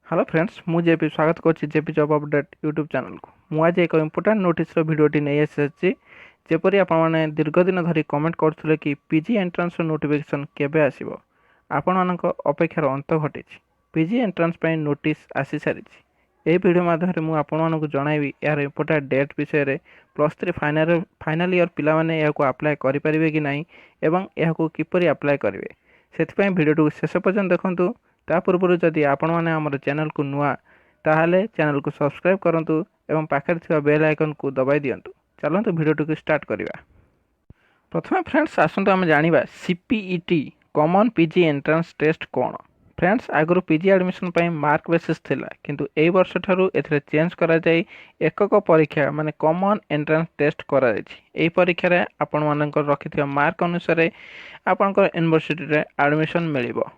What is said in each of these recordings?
Hello friends मु JP स्वागत कर JP job update YouTube channel को मु आज एक इंपोर्टेंट नोटिस भिडियोटी नहीं आसी जेपरी आपने दीर्घ दिन धरी कमेंट करते कि पीजी एंट्रांस नोटिफिकेशन केबे आसीबो आपण मानक अपेक्षार अंत घटी पीजी एंट्रांस पे नोटिस आसी सारी यही वीडियो माध्यम मु आपण मानक जनइबी यार इंपोर्टेंट डेट विषय +3 फाइनल ईयर पिला माने या अप्लाई करि परिबे कि नहीं एवं या किपरि अप्लाई करेंगे से भिडियो शेष पर्यंत देखंतु ता पूर्व जदि आपण मैंने आम चैनल को नुआ ताहले चैनल को सब्सक्राइब करंतु एवं पाखे थिबा बेल आइकन को दबाई दियंतु। चलंतु वीडियो को स्टार्ट करवा। प्रथम फ्रेंड्स आसंतु आम जानिबा CPET common PG entrance test कौन। फ्रेंड्स आगुरी पीजी एडमिशन पई मार्क बेसिस थिला किंतु एई वर्ष ठारू एथिरे चेंज करा जाई एकक परीक्षा माने कॉमन एंट्रांस टेस्ट करा जाई। एई परीक्षा रे आपण मानकर रखिथिबा मार्क अनुसार आपनकर यूनिवर्सिटी रे एडमिशन मिलिबो।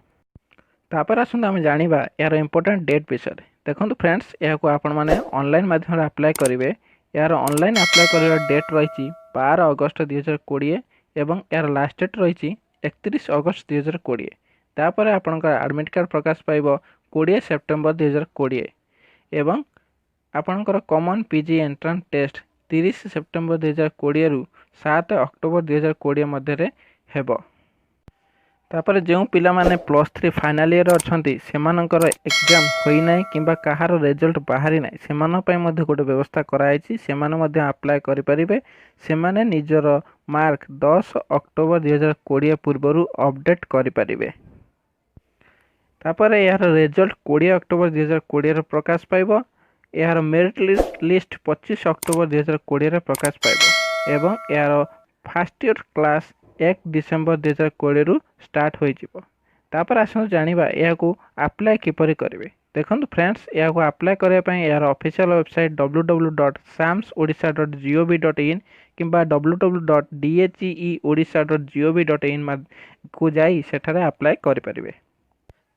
तापर आसंतु आम जानिबा यार इंपोर्टेंट डेट विषय देखो फ्रेंड्स या आपण मैंने ऑनलाइन माध्यम अप्लाई करेंगे यार ऑनलाइन अप्लाई कर डेट रही 12 अगस्त 2020 एवं यार लास्ट डेट रही 31 अगस्त 2020। तापर आपंकर एडमिट कार्ड प्रकाश पाइब 20 सेप्टेम्बर 2020 एवं आपंकर common PG entrance test 30 September 2020 रु 7 अक्टोबर 2020 मध्य हेब। तापर जो पिला माने +3 फाइनल ईयर अच्छी से एग्जाम होना कि कहार रिजल्ट बाहरी ना से गोटे व्यवस्था कराई से अप्लाई करें से निजर मार्क 10 अक्टोबर 2020 पूर्व अपडेट करें। तापर यार रिजल्ट 20 अक्टोबर 2020 प्रकाश पाइब। यार मेरिट लिस्ट 25 अक्टोबर 2020 प्रकाश पाइब एवं यार फर्स्ट ईयर क्लास 1 डिसेम्बर 2020 रु स्टार्ट होपर आसो जानिबा या अप्लाई किपरि करेंगे। देखो फ्रेंड्स या अप्लाई करने यार ऑफिशियल वेबसाइट www.samsodisha.gov.in कि www.dheodisha.gov.in को जाई सेठारे अप्लाई करें।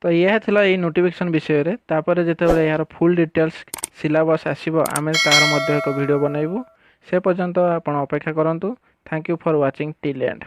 तो यह थिला ये नोटिफिकेशन विषय रे। तापर जेतेबेले यार फुल डिटेल्स सिलेबस आसीबो आमे तार मध्ये एक वीडियो बनाइबो से पर्यंत आपण अपेक्षा करंतु। Thank you for watching till and.